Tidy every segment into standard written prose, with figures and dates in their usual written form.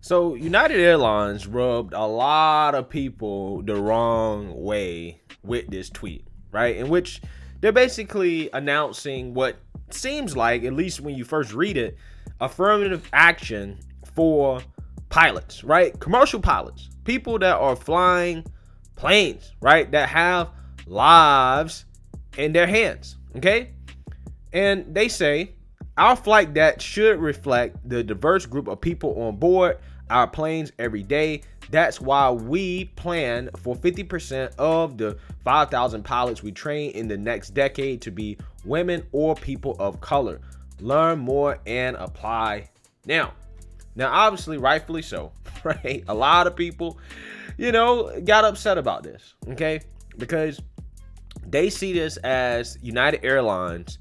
So United Airlines rubbed a lot of people the wrong way with this tweet, right? In which they're basically announcing what seems like, at least when you first read it, affirmative action for pilots, right? Commercial pilots, people that are flying planes, right? That have lives in their hands, okay? And they say our flight deck should reflect the diverse group of people on board our planes every day. That's why we plan for 50% of the 5,000 pilots we train in the next decade to be women or people of color. Learn more and apply now. Now, obviously, rightfully so, right? A lot of people, got upset about this, okay? Because they see this as United Airlines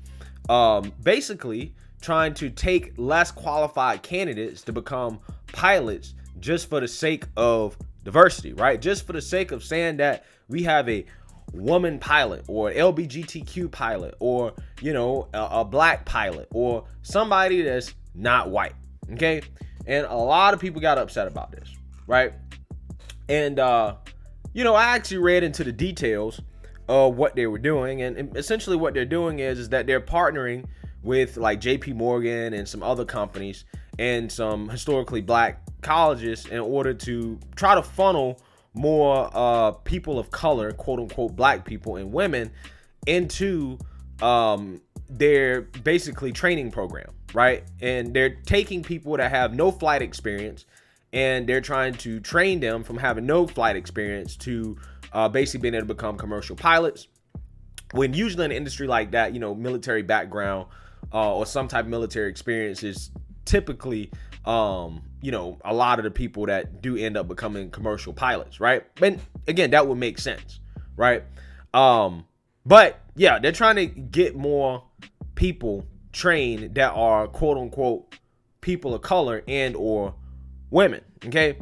basically trying to take less qualified candidates to become pilots just for the sake of diversity, right? Just for the sake of saying that we have a woman pilot or LGBTQ pilot or, a black pilot or somebody that's not white, okay? And a lot of people got upset about this, right? And, I actually read into the details of what they were doing. And essentially what they're doing is that they're partnering with like JP Morgan and some other companies and some historically black colleges in order to try to funnel more people of color, quote unquote, black people and women into their basically training program, right? And they're taking people that have no flight experience and they're trying to train them from having no flight experience to basically being able to become commercial pilots. When usually in an industry like that, military background or some type of military experience is typically, a lot of the people that do end up becoming commercial pilots, right? And again, that would make sense, right? But yeah, they're trying to get more people trained that are quote unquote people of color and or women, okay?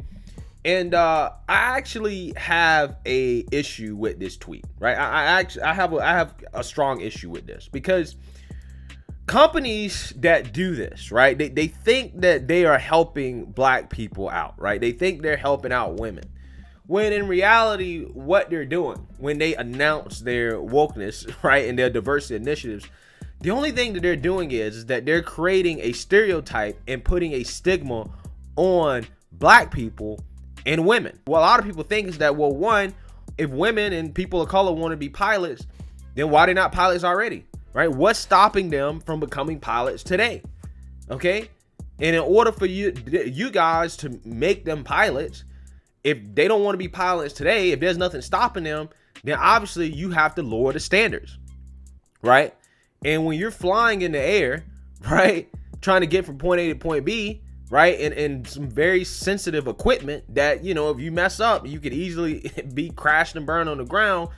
And I actually have a issue with this tweet, right? I have a strong issue with this because companies that do this, right? They think that they are helping black people out, right? They think they're helping out women. When in reality, what they're doing when they announce their wokeness, right, and their diversity initiatives, the only thing that they're doing is that they're creating a stereotype and putting a stigma on black people and women. What a lot of people think is that, well, one, if women and people of color want to be pilots, then why are they not pilots already, right? What's stopping them from becoming pilots today? Okay. And in order for you guys to make them pilots, if they don't want to be pilots today, if there's nothing stopping them, then obviously you have to lower the standards, right? And when you're flying in the air, right, trying to get from point A to point B, right, and some very sensitive equipment that, if you mess up, you could easily be crashed and burned on the ground.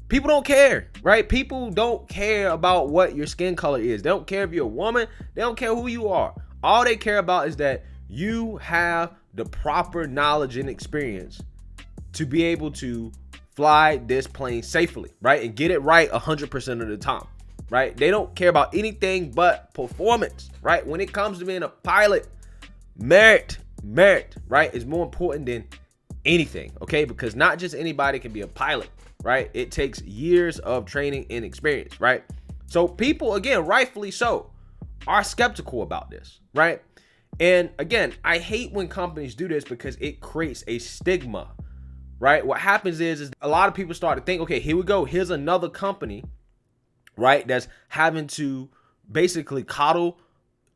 People don't care, right? People don't care about what your skin color is. They don't care if you're a woman. They don't care who you are. All they care about is that you have the proper knowledge and experience to be able to fly this plane safely, right? And get it right 100% of the time, right? They don't care about anything but performance, right? When it comes to being a pilot, merit, right, is more important than anything, okay? Because not just anybody can be a pilot, right? It takes years of training and experience, right? So people, again, rightfully so, are skeptical about this, right? And again, I hate when companies do this because it creates a stigma, right? What happens is a lot of people start to think, okay, here we go. Here's another company, right, that's having to basically coddle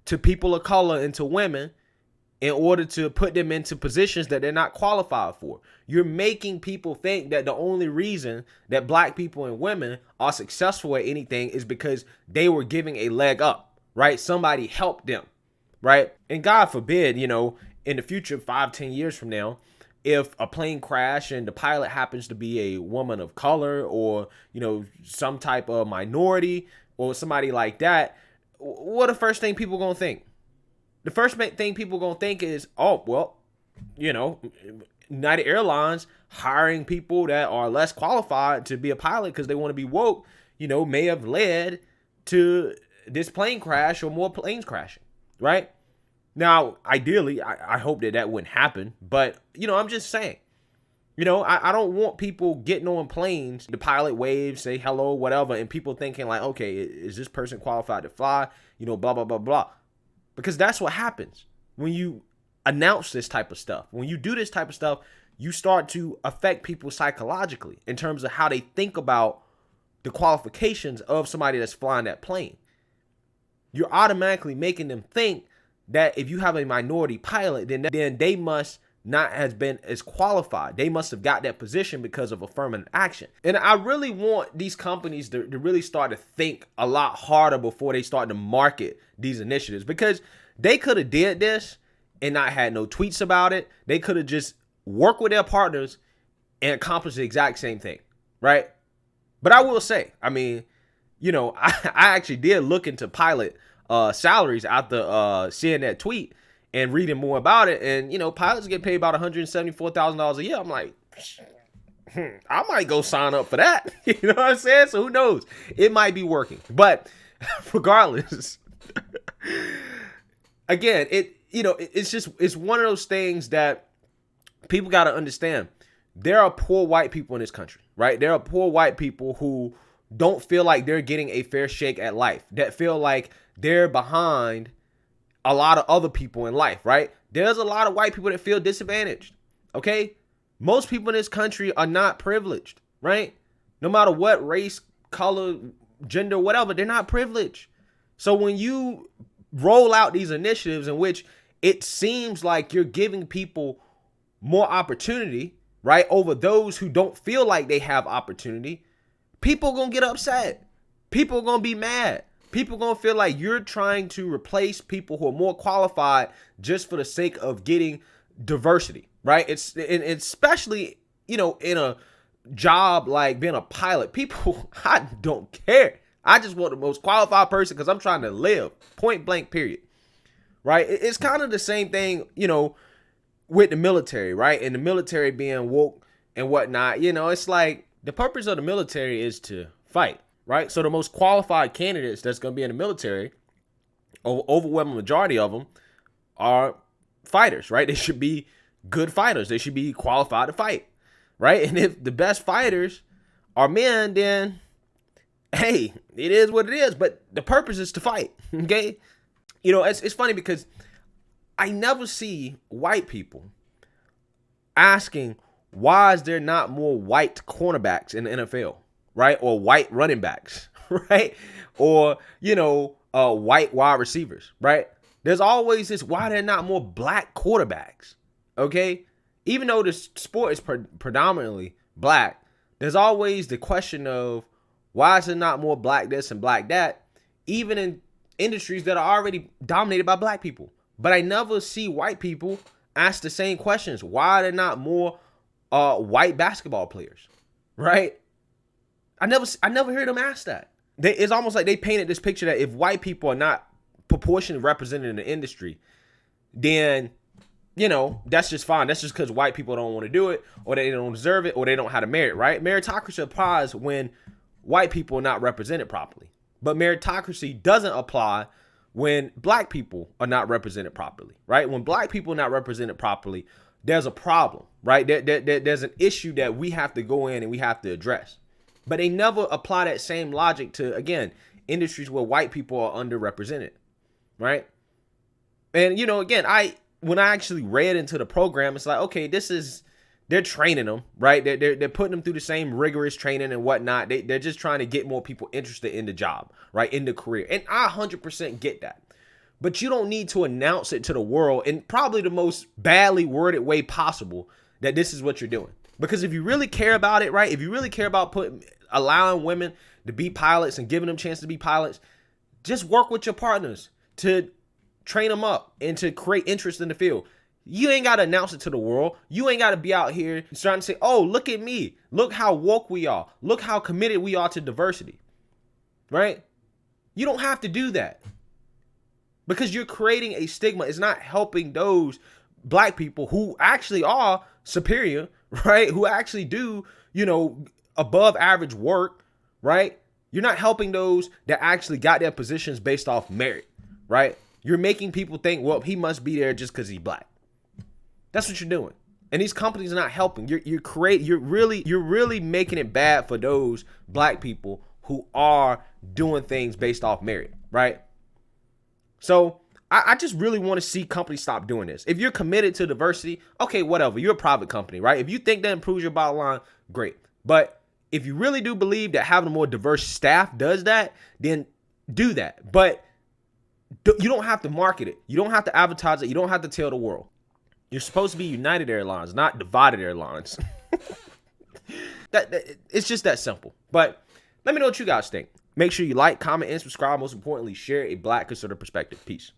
to people of color and to women in order to put them into positions that they're not qualified for. You're making people think that the only reason that black people and women are successful at anything is because they were giving a leg up, right? Somebody helped them, right? And God forbid, in the future, 5-10 years from now, if a plane crash and the pilot happens to be a woman of color or, some type of minority or somebody like that, what the first thing people gonna think? The first thing people gonna think is, oh, well, United Airlines hiring people that are less qualified to be a pilot because they want to be woke, may have led to this plane crash or more planes crashing, right? Now, ideally, I hope that wouldn't happen. But, I'm just saying. I don't want people getting on planes, the pilot waves, say hello, whatever, and people thinking like, okay, is this person qualified to fly? Blah, blah, blah, blah. Because that's what happens when you announce this type of stuff. When you do this type of stuff, you start to affect people psychologically in terms of how they think about the qualifications of somebody that's flying that plane. You're automatically making them think that if you have a minority pilot, then they must not has been as qualified. They must have got that position because of affirmative action. And I really want these companies to really start to think a lot harder before they start to market these initiatives, because they could have did this and not had no tweets about it. They could have just worked with their partners and accomplished the exact same thing, right? But I will say, I actually did look into pilot salaries after seeing that tweet and reading more about it. And, pilots get paid about $174,000 a year. I'm like, I might go sign up for that. You know what I'm saying? So who knows? It might be working. But regardless, again, it's one of those things that people got to understand. There are poor white people in this country, right? There are poor white people who don't feel like they're getting a fair shake at life, that feel like they're behind a lot of other people in life, right? There's a lot of white people that feel disadvantaged, okay? Most people in this country are not privileged, right? No matter what race, color, gender, whatever, they're not privileged. So when you roll out these initiatives in which it seems like you're giving people more opportunity, right, over those who don't feel like they have opportunity, people are going to get upset. People are going to be mad. People are going to feel like you're trying to replace people who are more qualified just for the sake of getting diversity, right? It's especially, in a job like being a pilot. People, I don't care. I just want the most qualified person because I'm trying to live, point blank, period, right? It's kind of the same thing, with the military, right? And the military being woke and whatnot. It's like the purpose of the military is to fight. Right? So the most qualified candidates that's going to be in the military, overwhelming majority of them, are fighters, right? They should be good fighters. They should be qualified to fight, right? And if the best fighters are men, then, hey, it is what it is. But the purpose is to fight, okay? It's funny because I never see white people asking, why is there not more white cornerbacks in the NFL? Right? Or white running backs, right? Or, white wide receivers, right? There's always this, why there not more black quarterbacks, okay? Even though the sport is predominantly black, there's always the question of, why is there not more black this and black that, even in industries that are already dominated by black people? But I never see white people ask the same questions. Why are there not more white basketball players, right? I never heard them ask that. It's almost like they painted this picture that if white people are not proportionally represented in the industry, then, that's just fine. That's just because white people don't want to do it, or they don't deserve it, or they don't know how to merit, right? Meritocracy applies when white people are not represented properly. But meritocracy doesn't apply when black people are not represented properly, right? When black people are not represented properly, there's a problem, right? There's an issue that we have to go in and we have to address. But they never apply that same logic to, again, industries where white people are underrepresented, right? And, again, when I actually read into the program, it's like, okay, they're training them, right? They're putting them through the same rigorous training and whatnot. They're just trying to get more people interested in the job, right? In the career. And I 100% get that. But you don't need to announce it to the world in probably the most badly worded way possible that this is what you're doing. Because if you really care about it, right? If you really care about allowing women to be pilots and giving them a chance to be pilots, just work with your partners to train them up and to create interest in the field. You ain't got to announce it to the world. You ain't got to be out here starting to say, oh, look at me. Look how woke we are. Look how committed we are to diversity, right? You don't have to do that because you're creating a stigma. It's not helping those black people who actually are superior, right? Who actually do, above average work, right? You're not helping those that actually got their positions based off merit, right? You're making people think, well, he must be there just because he's black. That's what you're doing. And these companies are not helping. You're really making it bad for those black people who are doing things based off merit, right? So I just really want to see companies stop doing this. If you're committed to diversity, okay, whatever. You're a private company, right? If you think that improves your bottom line, great. But if you really do believe that having a more diverse staff does that, then do that. But you don't have to market it. You don't have to advertise it. You don't have to tell the world. You're supposed to be United Airlines, not Divided Airlines. It's just that simple. But let me know what you guys think. Make sure you like, comment, and subscribe. Most importantly, share a Black conservative perspective. Peace.